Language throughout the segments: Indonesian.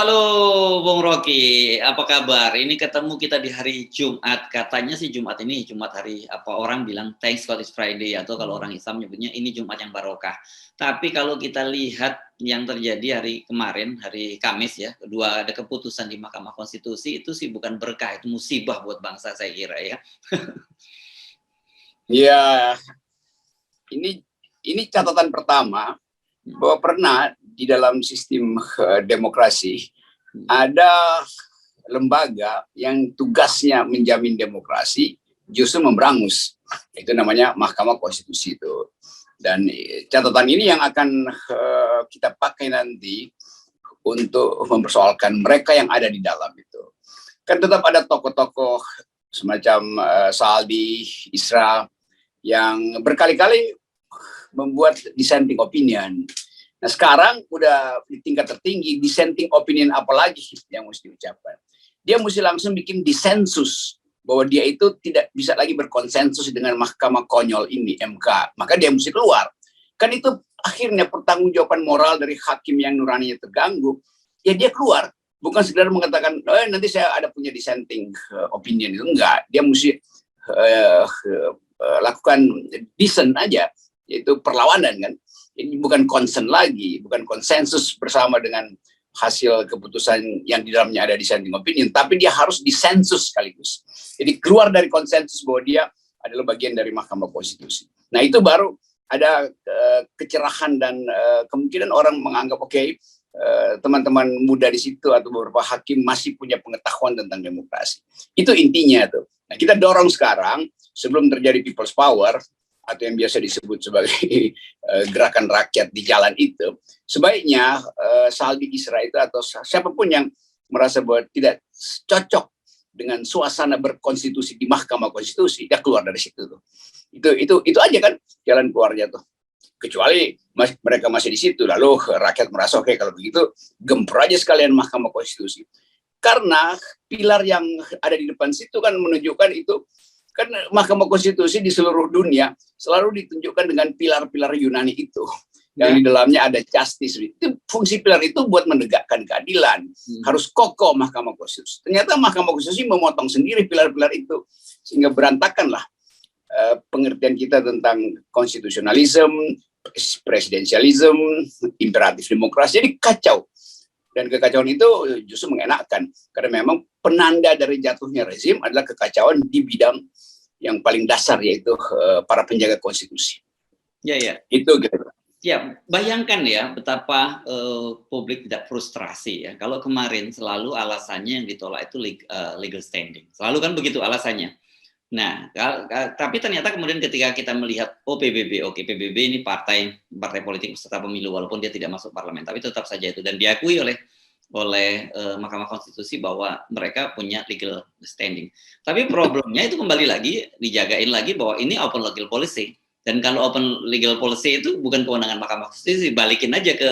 Halo Bung Rocky, apa kabar? Ini ketemu kita di hari Jumat. Katanya sih Jumat ini Jumat hari apa orang bilang thanks God it's Friday, atau kalau orang Islam nyebutnya ini Jumat yang barokah. Tapi kalau kita lihat yang terjadi hari kemarin, hari Kamis ya, kedua ada keputusan di Mahkamah Konstitusi, itu sih bukan berkah, itu musibah buat bangsa saya kira ya. Ya, ini catatan pertama bahwa pernah di dalam sistem demokrasi ada lembaga yang tugasnya menjamin demokrasi justru memberangus. Itu namanya Mahkamah Konstitusi itu. Dan catatan ini yang akan kita pakai nanti untuk mempersoalkan mereka yang ada di dalam itu. Kan tetap ada tokoh-tokoh semacam Saldi, Isra yang berkali-kali membuat dissenting opinion. Nah sekarang udah di tingkat tertinggi, dissenting opinion apalagi yang mesti diucapkan. Dia mesti langsung bikin disensus bahwa dia itu tidak bisa lagi berkonsensus dengan mahkamah konyol ini, MK. Maka dia mesti keluar. Kan itu akhirnya pertanggungjawaban moral dari hakim yang nuraninya terganggu. Ya dia keluar. Bukan sekedar mengatakan, nanti saya ada punya dissenting opinion. Itu enggak. Dia mesti lakukan dissent aja. Yaitu perlawanan kan. Ini bukan concern lagi, bukan konsensus bersama dengan hasil keputusan yang di dalamnya ada dissenting opinion, tapi dia harus disensus sekaligus. Jadi keluar dari konsensus bahwa dia adalah bagian dari Mahkamah Konstitusi. Nah itu baru ada kecerahan dan kemungkinan orang menganggap teman-teman muda di situ atau beberapa hakim masih punya pengetahuan tentang demokrasi. Itu intinya tuh. Nah kita dorong sekarang sebelum terjadi people's power, atau yang biasa disebut sebagai gerakan rakyat di jalan itu, sebaiknya Saldi Isra itu atau siapapun yang merasa bahwa tidak cocok dengan suasana berkonstitusi di Mahkamah Konstitusi, dia keluar dari situ tuh. Itu aja kan jalan keluarnya tuh. Kecuali mereka masih di situ, lalu rakyat merasa oke, kalau begitu gempur aja sekalian Mahkamah Konstitusi. Karena pilar yang ada di depan situ kan menunjukkan itu. Kan Mahkamah Konstitusi di seluruh dunia selalu ditunjukkan dengan pilar-pilar Yunani itu. Yang di dalamnya ada justice. Itu, fungsi pilar itu buat menegakkan keadilan. Harus kokoh Mahkamah Konstitusi. Ternyata Mahkamah Konstitusi memotong sendiri pilar-pilar itu. Sehingga berantakanlah pengertian kita tentang konstitusionalisme, presidensialisme, imperatif demokrasi. Jadi kacau. Dan kekacauan itu justru mengenakkan. Karena memang penanda dari jatuhnya rezim adalah kekacauan di bidang yang paling dasar, yaitu para penjaga konstitusi. Ya. Itu gitu. Ya, bayangkan ya betapa publik tidak frustrasi ya. Kalau kemarin selalu alasannya yang ditolak itu legal standing. Selalu kan begitu alasannya. Nah, tapi ternyata kemudian ketika kita melihat PBB, PBB ini partai politik peserta pemilu walaupun dia tidak masuk parlemen, tapi tetap saja itu, dan diakui oleh Mahkamah Konstitusi bahwa mereka punya legal standing. Tapi problemnya itu kembali lagi dijagain lagi bahwa ini open legal policy, dan kalau open legal policy itu bukan kewenangan Mahkamah Konstitusi, balikin aja ke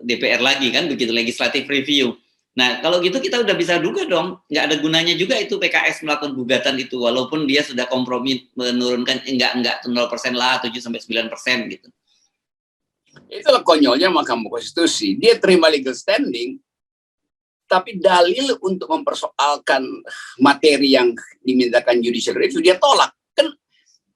DPR lagi kan, begitu, legislative review. Nah, kalau gitu kita udah bisa duga dong, nggak ada gunanya juga itu PKS melakukan gugatan itu, walaupun dia sudah kompromi menurunkan, enggak 0% lah, 7-9% gitu. Itulah konyolnya Mahkamah Konstitusi. Dia terima legal standing, tapi dalil untuk mempersoalkan materi yang dimintakan judicial review, dia tolak. Kan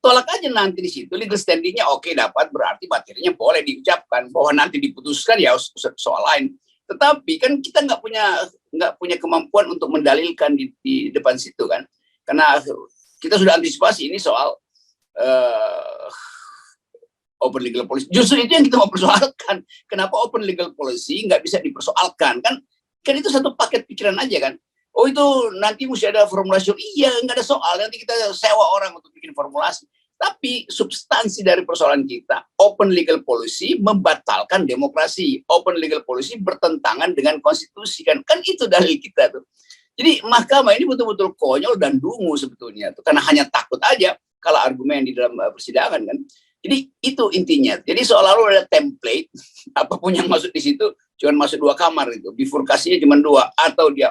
tolak aja nanti di situ, legal standingnya oke dapat, berarti materinya boleh diucapkan, bahwa nanti diputuskan ya soal lain. Tetapi kan kita nggak punya kemampuan untuk mendalilkan di depan situ kan, karena kita sudah antisipasi ini soal open legal policy. Justru itu yang kita mau persoalkan. Kenapa open legal policy nggak bisa dipersoalkan kan itu satu paket pikiran aja kan. Oh itu nanti mesti ada formulasi. Iya, nggak ada soal, nanti kita sewa orang untuk bikin formulasi. Tapi substansi dari persoalan kita, open legal policy membatalkan demokrasi. Open legal policy bertentangan dengan konstitusi kan itu dalil kita tuh. Jadi mahkamah ini betul-betul konyol dan dungu sebetulnya tuh, karena hanya takut aja kalau argumen di dalam persidangan kan. Jadi itu intinya. Jadi seolah-olah ada template, apapun yang masuk di situ cuma masuk 2 kamar itu, bifurkasinya cuma 2, atau dia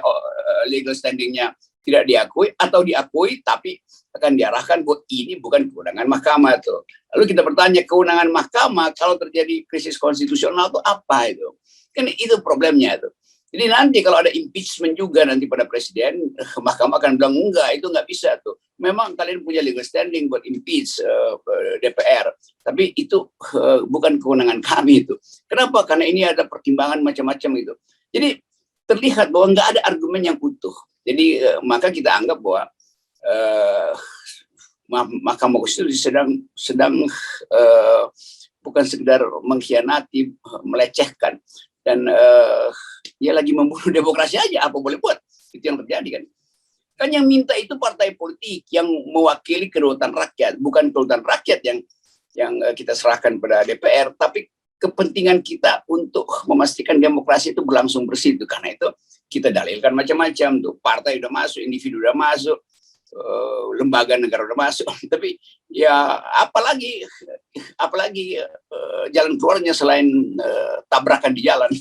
legal standingnya tidak diakui, atau diakui tapi akan diarahkan bahwa ini bukan kewenangan mahkamah tuh. Lalu kita bertanya, kewenangan mahkamah kalau terjadi krisis konstitusional itu apa itu? Kan itu problemnya itu. Jadi nanti kalau ada impeachment juga nanti pada presiden, mahkamah akan bilang enggak, itu nggak bisa tuh. Memang kalian punya legal standing buat impeach DPR, tapi itu bukan kewenangan kami itu. Kenapa? Karena ini ada pertimbangan macam-macam itu. Jadi terlihat bahwa nggak ada argumen yang utuh. Jadi maka kita anggap bahwa Mahkamah Konstitusi sedang bukan sekedar mengkhianati, melecehkan, dan dia lagi membunuh demokrasi aja, apa boleh buat. Itu yang terjadi kan. Kan yang minta itu partai politik yang mewakili kedaulatan rakyat, bukan kedaulatan rakyat yang kita serahkan pada DPR, tapi kepentingan kita untuk memastikan demokrasi itu berlangsung bersih itu. Karena itu kita dalilkan macam-macam tuh, partai udah masuk, individu udah masuk, lembaga negara udah masuk, tapi ya apalagi jalan keluarnya selain tabrakan di jalan.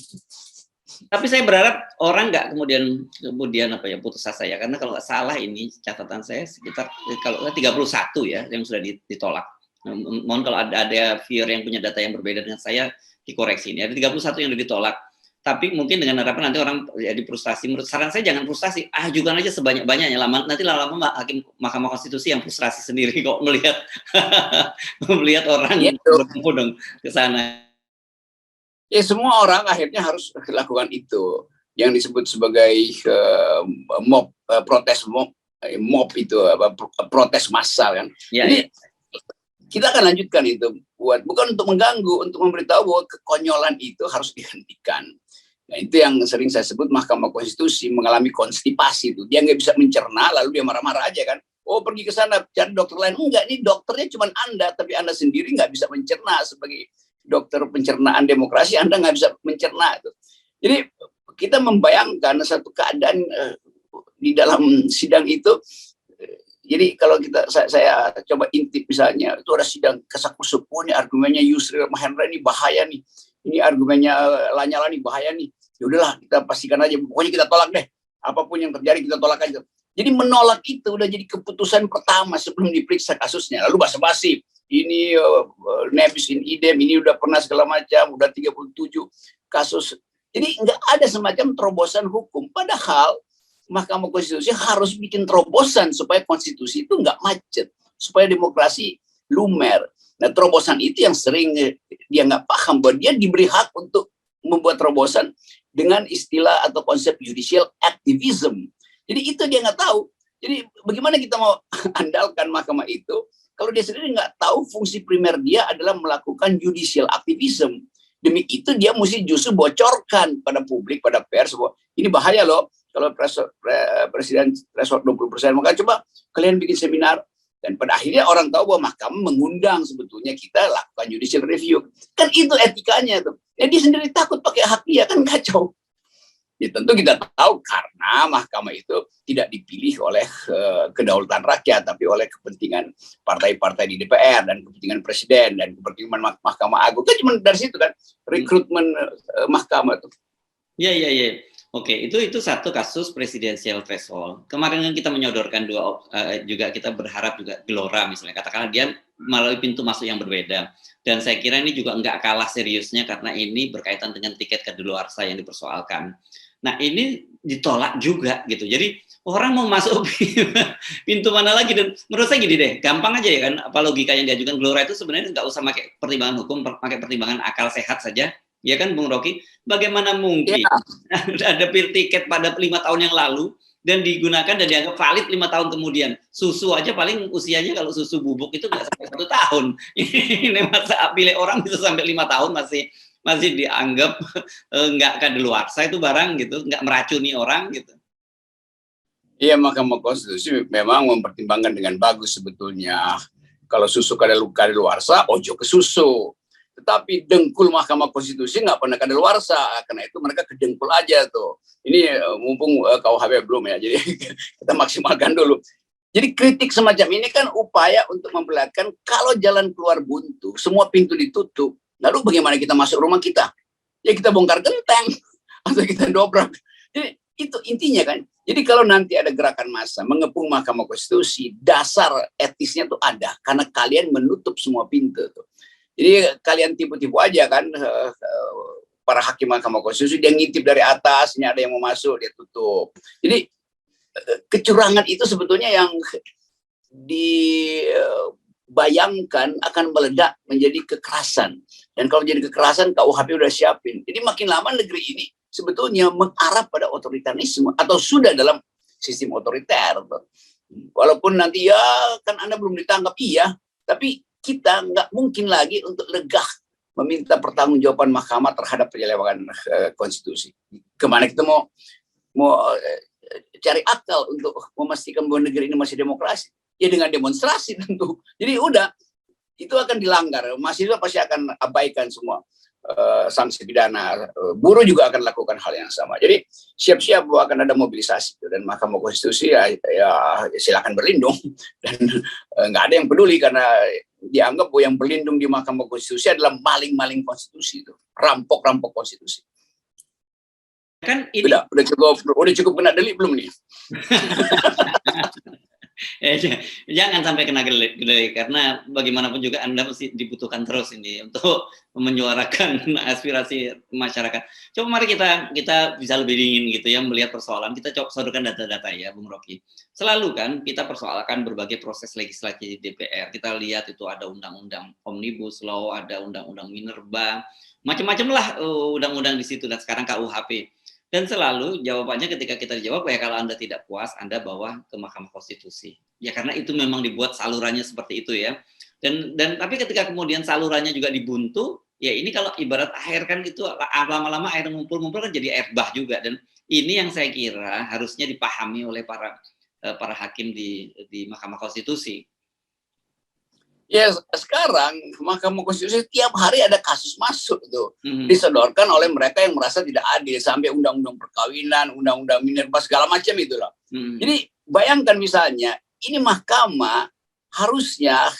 Tapi saya berharap orang nggak kemudian apa ya putus asa ya, karena kalau nggak salah ini catatan saya sekitar kalau 31 ya yang sudah ditolak. Mohon kalau ada viewer yang punya data yang berbeda dengan saya dikoreksi ini. Ada 31 yang ditolak. Tapi mungkin dengan harapan nanti orang jadi frustasi. Menurut saran saya jangan frustasi, ajukan aja sebanyak-banyaknya. Nanti lama-lama hakim Mahkamah Konstitusi yang frustrasi sendiri kok melihat melihat orang berbondong ke sana. Ya semua orang akhirnya harus lakukan itu yang disebut sebagai protes mob itu protes massal kan. Ya, jadi kita akan lanjutkan itu bukan untuk mengganggu, untuk memberitahu bahwa kekonyolan itu harus dihentikan. Nah, itu yang sering saya sebut Mahkamah Konstitusi mengalami konstipasi itu. Dia nggak bisa mencerna, lalu dia marah-marah aja kan. Oh, pergi ke sana cari dokter lain. Enggak, ini dokternya cuma Anda, tapi Anda sendiri nggak bisa mencerna sebagai dokter pencernaan demokrasi. Anda nggak bisa mencerna itu. Jadi kita membayangkan satu keadaan di dalam sidang itu. Jadi kalau saya coba intip misalnya, itu ada sidang kesakusuku, ini argumennya Yusril Mahendra ini bahaya nih. Ini argumennya Lanyala nih bahaya nih. Ya udahlah, kita pastikan aja. Pokoknya kita tolak deh. Apapun yang terjadi kita tolak aja. Jadi menolak itu udah jadi keputusan pertama sebelum diperiksa kasusnya. Lalu basa-basi. Ini nebis in idem, ini udah pernah segala macam, udah 37 kasus. Jadi nggak ada semacam terobosan hukum. Padahal Mahkamah Konstitusi harus bikin terobosan supaya konstitusi itu nggak macet. Supaya demokrasi lumer. Nah, terobosan itu yang sering dia nggak paham bahwa dia diberi hak untuk membuat terobosan dengan istilah atau konsep judicial activism. Jadi itu dia nggak tahu. Jadi bagaimana kita mau andalkan mahkamah itu kalau dia sendiri nggak tahu fungsi primer dia adalah melakukan judicial activism. Demi itu dia mesti justru bocorkan pada publik, pada pers bahwa ini bahaya loh kalau presiden threshold 20%. Maka coba kalian bikin seminar. Dan pada akhirnya orang tahu bahwa mahkamah mengundang sebetulnya kita lakukan judicial review. Kan itu etikanya tuh. Ya dia sendiri takut pakai hak dia, kan kacau. Ya tentu kita tahu karena mahkamah itu tidak dipilih oleh kedaulatan rakyat, tapi oleh kepentingan partai-partai di DPR dan kepentingan presiden dan kepentingan Mahkamah Agung. Kan cuma dari situ kan rekrutmen mahkamah tuh. Iya. Oke, itu satu kasus presidensial threshold. Kemarin kan kita menyodorkan juga kita berharap juga Gelora misalnya, katakanlah dia melalui pintu masuk yang berbeda. Dan saya kira ini juga nggak kalah seriusnya karena ini berkaitan dengan tiket kadaluarsa yang dipersoalkan. Nah ini ditolak juga gitu. Jadi orang mau masuk pintu mana lagi, dan menurut saya gini deh, gampang aja ya kan, apa logika yang diajukan Gelora itu sebenarnya nggak usah pakai pertimbangan hukum, pakai pertimbangan akal sehat saja. Ya kan Bung Rocky, bagaimana mungkin ada tiket pada 5 tahun yang lalu dan digunakan dan dianggap valid 5 tahun kemudian. Susu aja paling usianya kalau susu bubuk itu nggak sampai 1 tahun. Ini masa pilih orang bisa sampai 5 tahun masih dianggap nggak kadaluarsa itu barang gitu, nggak meracuni orang gitu. Iya, Mahkamah Konstitusi memang mempertimbangkan dengan bagus sebetulnya. Kalau susu kadaluarsa, ojo ke susu. Tetapi dengkul Mahkamah Konstitusi nggak pernah kadaluarsa, karena itu mereka kedengkul aja tuh. Ini mumpung KUHP belum ya, jadi kita maksimalkan dulu. Jadi kritik semacam ini kan upaya untuk memperlihatkan kalau jalan keluar buntu, semua pintu ditutup, lalu bagaimana kita masuk rumah kita? Ya kita bongkar genteng atau kita dobrak. Jadi itu intinya kan. Jadi kalau nanti ada gerakan massa mengepung Mahkamah Konstitusi, dasar etisnya tuh ada karena kalian menutup semua pintu tuh. Jadi kalian tipu-tipu aja kan, para hakim Mahkamah Konstitusi, dia ngintip dari atas, ini ada yang mau masuk, dia tutup. Jadi kecurangan itu sebetulnya yang dibayangkan akan meledak menjadi kekerasan. Dan kalau jadi kekerasan, KUHP udah siapin. Jadi makin lama negeri ini sebetulnya mengarah pada otoritarisme atau sudah dalam sistem otoriter. Walaupun nanti ya kan Anda belum ditangkap, iya, tapi kita nggak mungkin lagi untuk legah meminta pertanggungjawaban mahkamah terhadap penyelewengan konstitusi. Kemana kita mau cari akal untuk memastikan bahwa negeri ini masih demokrasi? Ya dengan demonstrasi tentu. Jadi udah, itu akan dilanggar. Mahasiswa pasti akan abaikan semua sanksi pidana. Buruh juga akan lakukan hal yang sama. Jadi siap-siap bahwa akan ada mobilisasi. Dan Mahkamah Konstitusi ya silakan berlindung. Dan nggak ada yang peduli karena dianggap bahwa yang berlindung di Mahkamah Konstitusi adalah maling-maling konstitusi itu, rampok-rampok konstitusi. Kan ini udah cukup kena delik belum nih? Jangan sampai kena delik karena bagaimanapun juga Anda mesti dibutuhkan terus ini untuk menyuarakan aspirasi masyarakat. Coba mari kita bisa lebih dingin gitu ya melihat persoalan. Kita coba sodorkan data-data ya, Bung Rocky. Selalu kan kita persoalkan berbagai proses legislasi di DPR. Kita lihat itu ada undang-undang Omnibus Law, ada undang-undang Minerba, macam-macam lah undang-undang di situ, dan sekarang KUHP. Dan selalu jawabannya ketika kita dijawab, ya kalau Anda tidak puas, Anda bawa ke Mahkamah Konstitusi. Ya karena itu memang dibuat salurannya seperti itu ya. Dan tapi ketika kemudian salurannya juga dibuntu, ya ini kalau ibarat air kan itu lama-lama air ngumpul-ngumpul kan jadi air bah juga. Dan ini yang saya kira harusnya dipahami oleh para hakim di Mahkamah Konstitusi. Ya sekarang Mahkamah Konstitusi tiap hari ada kasus masuk tuh, disodorkan oleh mereka yang merasa tidak adil, sampai undang-undang perkawinan, undang-undang Minerba segala macam itu loh. Jadi bayangkan misalnya ini mahkamah harusnya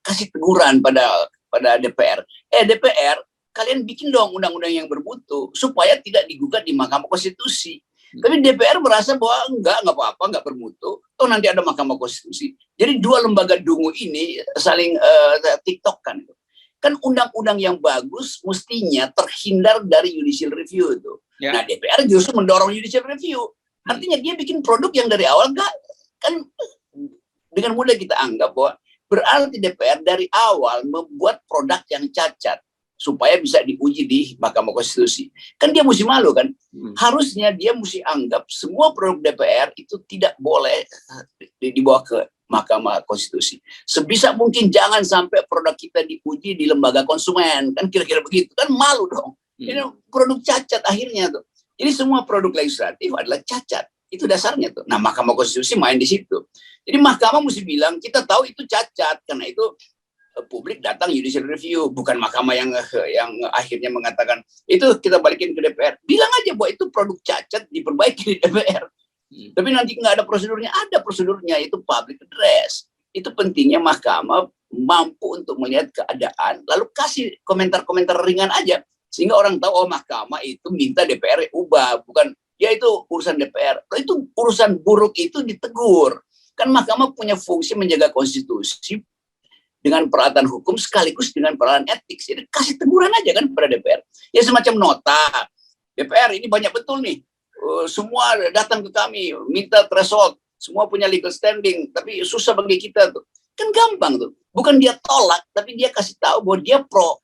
kasih teguran pada DPR. DPR, kalian bikin dong undang-undang yang bermutu supaya tidak digugat di Mahkamah Konstitusi. Tapi DPR merasa bahwa enggak apa-apa, enggak bermutu. Toh nanti ada Mahkamah Konstitusi. Jadi dua lembaga dungu ini saling tiktok-kan. Kan undang-undang yang bagus mestinya terhindar dari judicial review itu. Ya. Nah DPR justru mendorong judicial review. Artinya dia bikin produk yang dari awal enggak, kan dengan mudah kita anggap bahwa berarti DPR dari awal membuat produk yang cacat supaya bisa diuji di Mahkamah Konstitusi. Kan dia mesti malu kan? Harusnya dia mesti anggap semua produk DPR itu tidak boleh dibawa ke Mahkamah Konstitusi. Sebisa mungkin jangan sampai produk kita diuji di lembaga konsumen. Kan kira-kira begitu. Kan malu dong. Ini produk cacat akhirnya tuh. Jadi semua produk legislatif adalah cacat. Itu dasarnya tuh. Nah Mahkamah Konstitusi main di situ. Jadi Mahkamah mesti bilang, kita tahu itu cacat. Karena itu publik datang judicial review, bukan mahkamah yang akhirnya mengatakan itu kita balikin ke DPR. Bilang aja bahwa itu produk cacat, diperbaiki di DPR. Tapi nanti nggak ada prosedurnya, itu public address. Itu pentingnya mahkamah mampu untuk melihat keadaan, lalu kasih komentar-komentar ringan aja, sehingga orang tahu, oh mahkamah itu minta DPR ubah, bukan ya itu urusan DPR. Kalau itu urusan buruk itu ditegur. Kan mahkamah punya fungsi menjaga konstitusi dengan peralatan hukum sekaligus dengan peralatan etik. Jadi kasih teguran aja kan pada DPR. Ya semacam nota. DPR ini banyak betul nih. Semua datang ke kami minta threshold. Semua punya legal standing. Tapi susah bagi kita tuh. Kan gampang tuh. Bukan dia tolak, tapi dia kasih tahu bahwa dia pro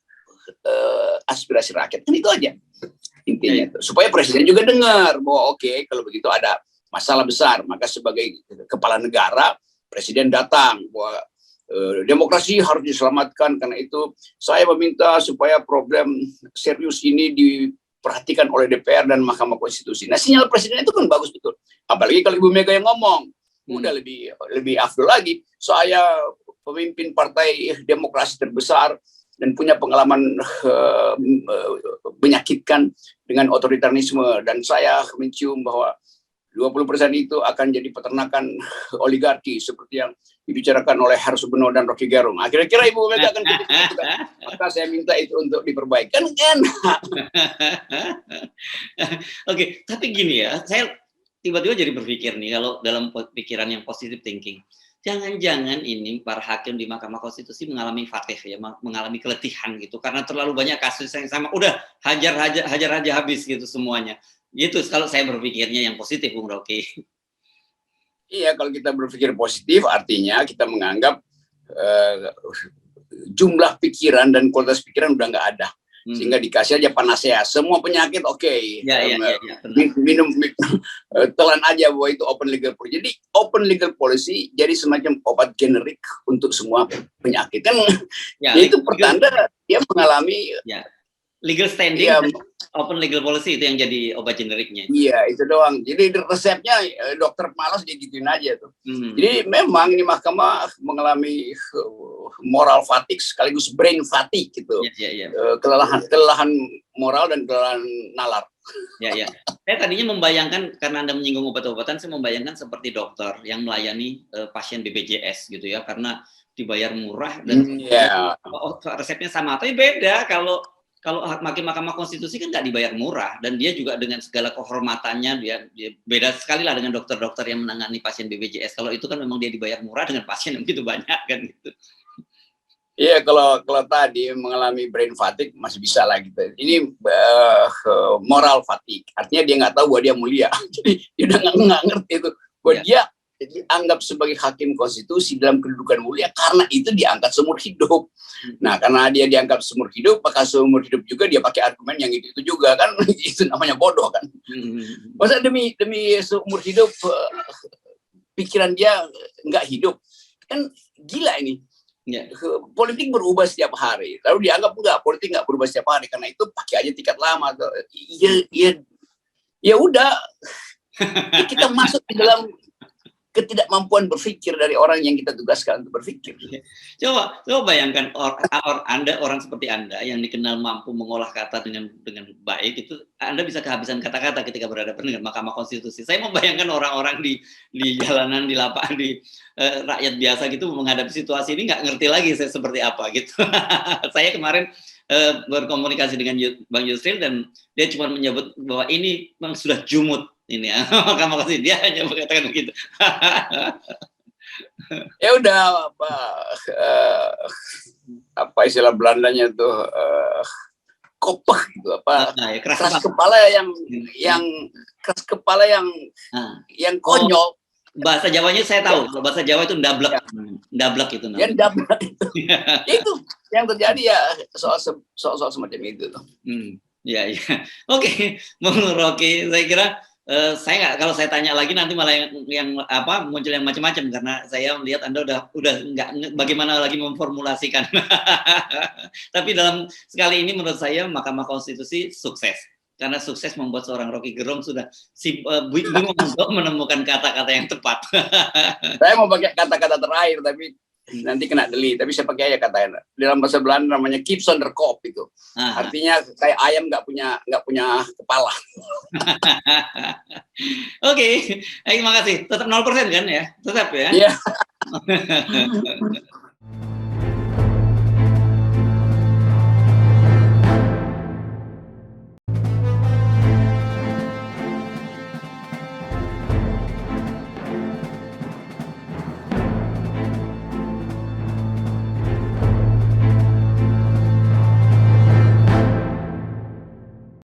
aspirasi rakyat. Kan itu aja intinya tuh. Supaya presiden juga dengar bahwa oke, kalau begitu ada masalah besar, maka sebagai kepala negara presiden datang bahwa demokrasi harus diselamatkan, karena itu saya meminta supaya problem serius ini diperhatikan oleh DPR dan Mahkamah Konstitusi. Nah sinyal presiden itu kan bagus betul, apalagi kalau Ibu Mega yang ngomong, udah lebih afdol lagi. Saya pemimpin partai demokrasi terbesar dan punya pengalaman menyakitkan dengan otoritarisme, dan saya mencium bahwa 20% itu akan jadi peternakan oligarki seperti yang dibicarakan oleh Harsono dan Rocky Gerung. Kira-kira Ibu Mega akan gitu kan? Maka saya minta itu untuk diperbaiki. Kan enak. Oke, tapi gini ya, saya tiba-tiba jadi berpikir nih, kalau dalam pikiran yang positive thinking, jangan-jangan ini para hakim di Mahkamah Konstitusi mengalami fatih ya, mengalami keletihan gitu, karena terlalu banyak kasus yang sama, udah hajar aja habis gitu semuanya. Gitu kalau saya berpikirnya yang positif, Bung Rocky. Iya, kalau kita berpikir positif artinya kita menganggap jumlah pikiran dan kualitas pikiran udah nggak ada, sehingga dikasih aja panacea semua penyakit. Minum telan aja bahwa itu open legal policy. Jadi open legal policy jadi semacam obat generik untuk semua penyakit kan. Itu pertanda dia mengalami legal standing, open legal policy itu yang jadi obat generiknya. Iya, itu doang. Jadi resepnya dokter malas dia gituin aja tuh. Jadi memang ini mahkamah mengalami moral fatigue sekaligus brain fatigue gitu. Kelelahan moral dan kelelahan nalar. Saya tadinya membayangkan, karena Anda menyinggung obat-obatan, saya membayangkan seperti dokter yang melayani pasien BPJS gitu ya, karena dibayar murah dan resepnya sama, tapi beda kalau hakim Mahkamah Konstitusi kan nggak dibayar murah, dan dia juga dengan segala kehormatannya dia beda sekali lah dengan dokter-dokter yang menangani pasien BPJS. Kalau itu kan memang dia dibayar murah dengan pasien yang begitu banyak kan gitu. Iya, kalau tadi mengalami brain fatigue masih bisa lah gitu. Ini moral fatigue, artinya dia nggak tahu bahwa dia mulia. Jadi dia udah nggak ngerti itu bahwa dia dianggap sebagai hakim konstitusi dalam kedudukan mulia karena itu diangkat seumur hidup. Nah, karena dia dianggap seumur hidup, maka seumur hidup juga dia pakai argumen yang itu juga kan. Itu namanya bodoh kan. Masa demi seumur hidup pikiran dia nggak hidup, kan gila ini. Politik berubah setiap hari, lalu dianggap enggak, politik nggak berubah setiap hari, karena itu pakai aja tiket lama. Ya udah, kita masuk di dalam ketidakmampuan berpikir dari orang yang kita tugaskan untuk berpikir. Coba bayangkan Anda, orang seperti Anda yang dikenal mampu mengolah kata dengan baik, itu Anda bisa kehabisan kata-kata ketika berhadapan dengan Mahkamah Konstitusi. Saya membayangkan orang-orang di jalanan, di lapangan, di rakyat biasa gitu menghadapi situasi ini nggak ngerti lagi saya seperti apa gitu. Saya kemarin berkomunikasi dengan Bang Yusril dan dia cuma menyebut bahwa ini memang sudah jumut ini ya. Mahkamah Konstitusi, dia hanya mengatakan begitu. Ya udah, apa istilah Belandanya tuh, kopeh gitu, keras kepala yang konyol. Bahasa Jawanya saya tahu, bahasa Jawa itu ndablek. Ndablek itu namanya. Ya ndablek itu yang terjadi ya, soal semacam itu tuh. Iya. Oke, Bung Rocky, saya kira kalau saya tanya lagi nanti malah yang muncul yang macam-macam, karena saya melihat Anda udah nggak bagaimana lagi memformulasikan. Tapi dalam sekali ini menurut saya Mahkamah Konstitusi sukses, karena sukses membuat seorang Rocky Gerung sudah bingung untuk menemukan kata-kata yang tepat. Saya mau pakai kata-kata terakhir tapi nanti kena delete, tapi saya pakai aja kata dalam bahasa Belanda namanya keep zonder kop itu. Artinya kayak ayam nggak punya kepala. Oke, terima kasih. Tetap 0% kan ya? Tetap ya? Iya.